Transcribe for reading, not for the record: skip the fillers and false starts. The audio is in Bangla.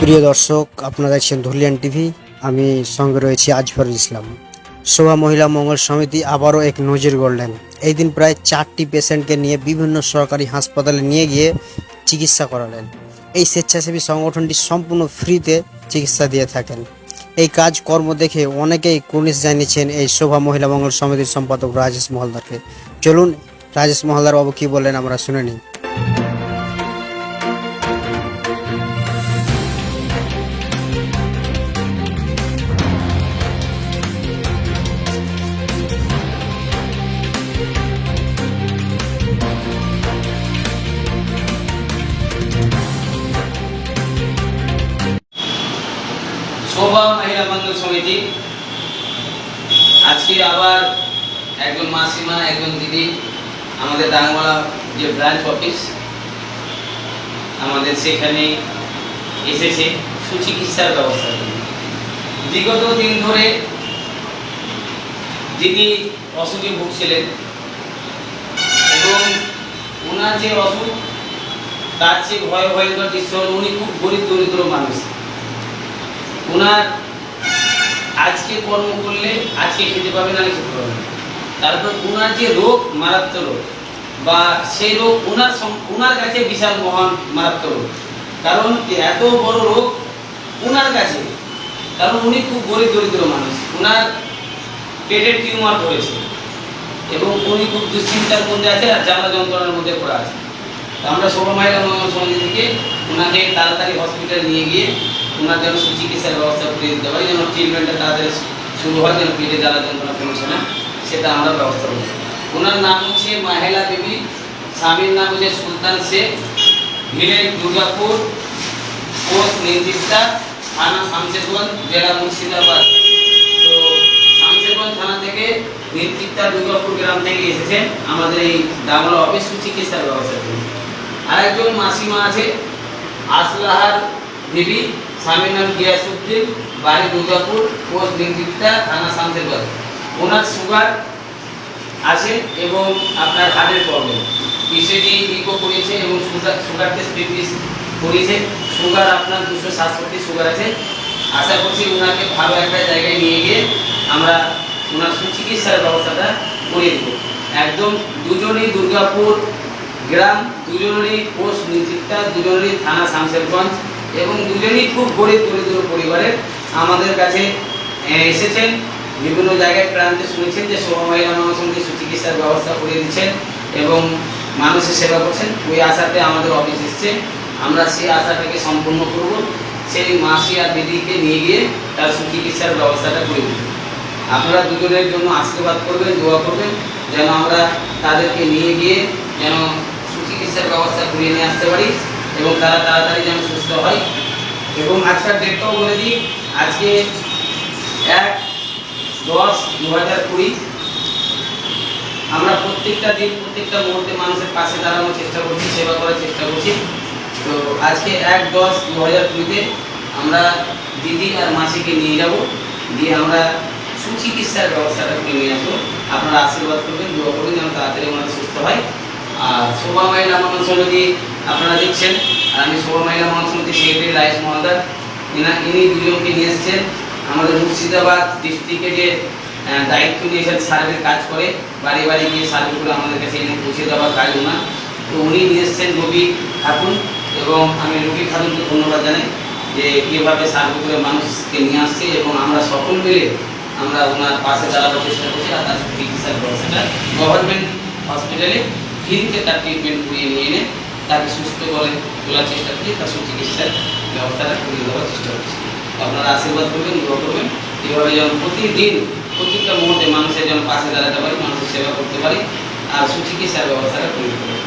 প্রিয় দর্শক, আপনারা দেখছেন ধুলিয়ান টিভি। আমি সঙ্গে রয়েছি আজফরুল ইসলাম। শোভা মহিলা মঙ্গল সমিতি আবারও এক নজির গড়লেন। এই দিন প্রায় 4টি পেশেন্টকে নিয়ে বিভিন্ন সরকারি হাসপাতালে নিয়ে গিয়ে চিকিৎসা করালেন। এই স্বেচ্ছাসেবী সংগঠনটি সম্পূর্ণ ফ্রিতে চিকিৎসা দিয়ে থাকেন। এই কাজকর্ম দেখে অনেকেই কুর্নিশ জানিয়েছেন এই শোভা মহিলা মঙ্গল সমিতির সম্পাদক রাজেশ মহলদারকে। চলুন রাজেশ মহলদার বাবু কী বললেন আমরা শুনে নিই। শোভা মহিলা মঙ্গল সমিতি আজকে আবার একজন মাসিমা, একজন দিদি আমাদের ডাঙ্গমালা যে ব্রাঞ্চ অফিস আমাদের সেখানে এসেছে সুচিকিৎসার ব্যবস্থা জন্য। বিগত দিন ধরে দিদি অসুখে ভুগছিলেন এবং ওনার যে অসুখ তার চেয়ে ভয়ঙ্কর দৃশ্য হল উনি খুব গরিব দরিদ্র মানুষ। ওনার আজকে কর্ম করলে আজকে খেতে পাবে না, খেতে পাবে না। তারপর ওনার যে রোগ, মারাত্মক রোগ, বা সেই রোগ ওনার কাছে বিশাল মহান মারাত্মক রোগ। কারণ এত বড় রোগ ওনার কাছে, কারণ উনি খুব গরিব দরিদ্র মানুষ। ওনার পেটের টিউমার ধরেছে এবং উনি খুব দুশ্চিন্তার মধ্যে আছে আর জ্বালা যন্ত্রণার মধ্যে পড়ে আছে। আমরা শোভা মহিলা মঙ্গল সমিতি থেকে ওনাকে তাড়াতাড়ি হসপিটালে নিয়ে গিয়ে ওনার যেন সুচিকিৎসার ব্যবস্থা করে দিতে পারি, যেন ট্রিটমেন্টটা তাড়াতাড়ি শুরু হয়, যেন পেটে জ্বালা যন্ত্রণা কমছে না, সেটা আমরা ব্যবস্থা করি। ওনার নাম হচ্ছে মাহেলা দেবী, স্বামীর নাম হচ্ছে সুলতান শেখ, ভিলেজ দুর্গাপুর, পোস্ট নির্দিষ্টা, থানা শামশেরগঞ্জ, জেলা মুর্শিদাবাদ। তো শামশেরগঞ্জ থানা থেকে নির্দিষ্টা দুর্গাপুর গ্রাম থেকে এসেছেন আমাদের এই ডাঙ্গমালা অফিস সুচিকিৎসার ব্যবস্থা করি। আরেকজন মাসিমা আছে আসলাহার দেবী, স্বামীর নাম গিয়াসউদ্দিন, বাড়ি দুর্গাপুর, পোস্ট নির্দিষ্টা, থানা শামশেরগঞ্জ। ওনার সুগার আছে এবং আপনার হার্টের প্রবলেম, ইসিজি ইকো করিয়েছে এবং সুগার টেস্ট করিয়েছে। সুগার আপনার 267 সুগার আছে। আশা করছি ওনাকে ভালো একটা জায়গায় নিয়ে গিয়ে আমরা ওনার সুচিকিৎসার ব্যবস্থাটা করে দেবো। একদম দুজনেই দুর্গাপুর গ্রাম, দুজনেরই পোস্ট নির্দিষ্টা, দুজনেরই থানা শামশেরগঞ্জ এবং দুজনেই খুব গরিব দরিদ্র পরিবারের আমাদের কাছে এসেছেন। বিভিন্ন জায়গায় প্রান্তে শুনেছেন যে শোভা মহিলা মঙ্গল সমিতি সুচিকিৎসার ব্যবস্থা করে দিচ্ছেন এবং মানুষের সেবা করছেন। ওই আশাতে আমাদের অফিস এসছে, আমরা সেই আশাটাকে সম্পূর্ণ করব। সেই মাসি আর দিদিকে নিয়ে গিয়ে তার সুচিকিৎসার ব্যবস্থাটা করে দেব। আপনারা দুজনের জন্য আশীর্বাদ করবেন, দোয়া করবেন যেন আমরা তাদেরকে নিয়ে গিয়ে যেন সুচিকিৎসার ব্যবস্থা করিয়ে নিয়ে আসতে পারি এবং তারা তাড়াতাড়ি যেন সুস্থ হয়। এবং আজকের ডেটটাও বলে দিই, আজকে 1-10-2020 আমরা প্রত্যেকটা দিন প্রত্যেকটা মুহূর্তে মানুষের পাশে দাঁড়ানোর চেষ্টা করছি, সেবা করার চেষ্টা করছি। তো আজকে 1-10-2020-তে আমরা দিদি আর মাসিকে নিয়ে যাব, দিয়ে আমরা সুচিকিৎসার ব্যবস্থাটা করে নিয়ে আসবো। আপনারা আশীর্বাদ করবেন, দোয়া করবেন যেন তাড়াতাড়ি ওনারা সুস্থ হয়। আর শোভা মহিলা মঙ্গল সমিতি আপনারা দেখছেন, আর আমি শোভা মহিলা মঙ্গল সমিতি সেক্রেটারি রাজেশ মহলদার। ইনি দুজনকে নিয়ে এসছেন আমাদের মুর্শিদাবাদ ডিস্ট্রিক্টে যে দায়িত্ব নিয়েছেন, সার্ভের কাজ করে, বাড়ি বাড়ি গিয়ে সার্ভে করে আমাদের কাছে এনে পৌঁছে দেওয়ার কাজ ওনার। তো উনি নিয়ে এসছেন রবি খাতুন, এবং আমি রবি খাতুনকে ধন্যবাদ জানাই যে কীভাবে সার্ভে করে মানুষকে নিয়ে আসছে এবং আমরা সকল মিলে আমরা ওনার পাশে দাঁড়ানোর চেষ্টা করছি। আর তার চিকিৎসার ব্যবস্থাটা গভর্নমেন্ট হসপিটালে ফ্রিতে তার ট্রিটমেন্ট করিয়ে নিয়ে এনে তাকে সুস্থ করে তোলার চেষ্টা করছি, তার সুচিকিৎসার ব্যবস্থাটা করিয়ে দেওয়ার চেষ্টা করছি। আপনারা আশীর্বাদ করবেন, দোয়া করবেন এভাবে যেন প্রতিদিন প্রত্যেকটা মুহূর্তে মানুষের যেন পাশে দাঁড়াতে পারি, মানুষের সেবা করতে পারি আর সুচিকিৎসার ব্যবস্থাটা করে দিতে পারি।